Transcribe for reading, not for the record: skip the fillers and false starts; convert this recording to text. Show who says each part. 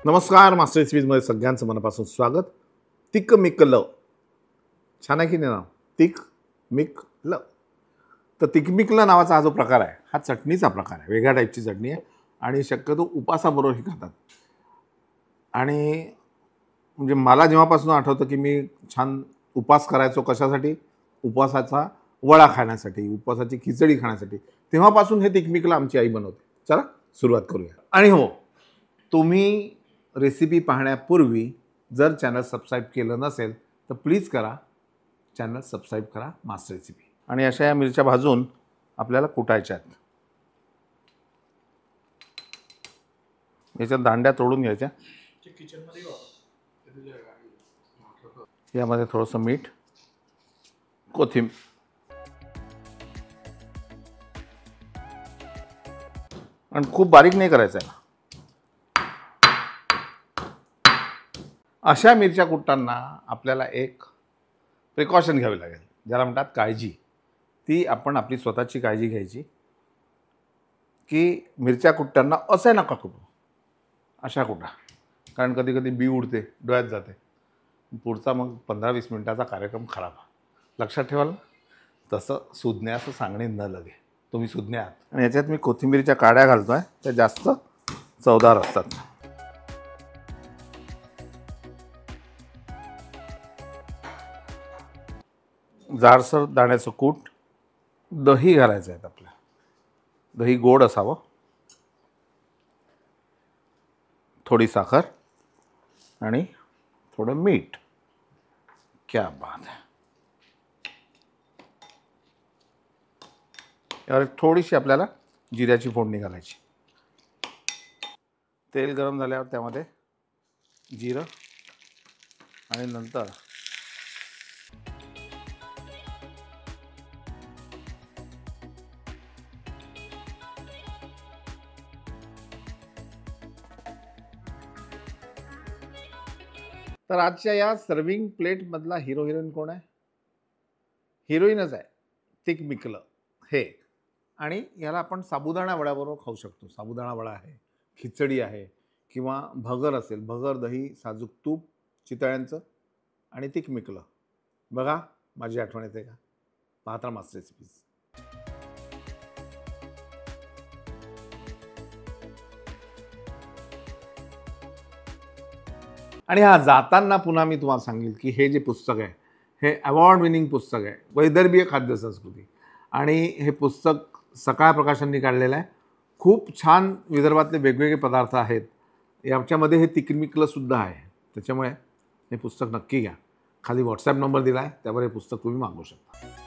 Speaker 1: नमस्कार, मास्टर रेसिपीजमध्ये सगळ्यांचं मनापासून स्वागत. तिक मिक ल छान आहे की नाही नाव? तिक मिक ल. तर तिकमिकल नावाचा हा जो प्रकार आहे हा चटणीचा प्रकार आहे. वेगळ्या टाईपची चटणी आहे आणि शक्यतो उपासाबरोबर ही खातात. आणि म्हणजे मला जेव्हापासून आठवतं की मी छान उपास करायचो, कशासाठी? उपवासाचा वडा खाण्यासाठी, उपवासाची खिचडी खाण्यासाठी, तेव्हापासून हे तिकमिकला आमची आई बनवते. चला सुरुवात करूया. आणि हो, तुम्ही रेसिपी पाहण्यापूर्वी जर चॅनल सबस्क्राईब केलं नसेल तर प्लीज करा, चॅनल सबस्क्राईब करा मास्टर रेसिपी. आणि अशा या मिरच्या भाजून आपल्याला कुटायच्या आहेत. याच्या दांड्या तोडून घ्यायच्या. यामध्ये थोडंसं मीठ, कोथिंबीर आणि खूप बारीक नाही करायचं आहे. अशा मिरच्या कुटताना आपल्याला एक प्रिकॉशन घ्यावी लागेल, ज्याला म्हणतात काळजी. ती आपण आपली स्वतःची काळजी घ्यायची की मिरच्या कुटताना असं नका कुटू, अशा कुटा. कारण कधी कधी बी उडते, डोळ्यात जाते, पुढचा मग 15-20 मिनिटाचा कार्यक्रम खराब. लक्षात ठेवाल. तसं सुज्ञाचं सांगणे न लगे, तुम्ही सुज्ञ आहात. आणि याच्यात मी कोथिंबीरच्या काड्या घालतो आहे, त्या जास्त चवदार असतात. जाडसर दाण्याचं कूट, दही घालायचं आहे आपल्याला. दही गोड असावं, थोडी साखर आणि थोडं मीठ. क्या बात आहे. यावर थोडीशी आपल्याला जिऱ्याची फोडणी घालायची. तेल गरम झाल्यावर त्यामध्ये जिरं आणि नंतर तर आजच्या या सर्विंग प्लेटमधला हिरो हिरोईन कोण आहे? हिरोईनच आहे, तिकमिकल हे. आणि याला आपण साबुदाणा वड्याबरोबर खाऊ शकतो. साबुदाणा वडा आहे, खिचडी आहे, किंवा भगर असेल, भगर, दही, साजूक तूप, चितळ्यांचं आणि तिकमिकल. बघा, माझी आठवण येते का? पाहता मास्टर रेसिपीज. आणि हा जाताना पुन्हा मी तुम्हाला सांगेल की हे जे पुस्तक आहे हे अवॉर्ड विनिंग पुस्तक आहे, वैदर्भीय खाद्य संस्कृती. आणि हे पुस्तक सकाळ प्रकाशननी काढलेलं आहे. खूप छान विदर्भातले वेगवेगळे पदार्थ आहेत याच्यामध्ये. हे तिकमिकलसुद्धा आहे. त्याच्यामुळे हे पुस्तक नक्की घ्या. खाली व्हॉट्सॲप नंबर दिला आहे, त्यावर हे पुस्तक तुम्ही मागवू शकता.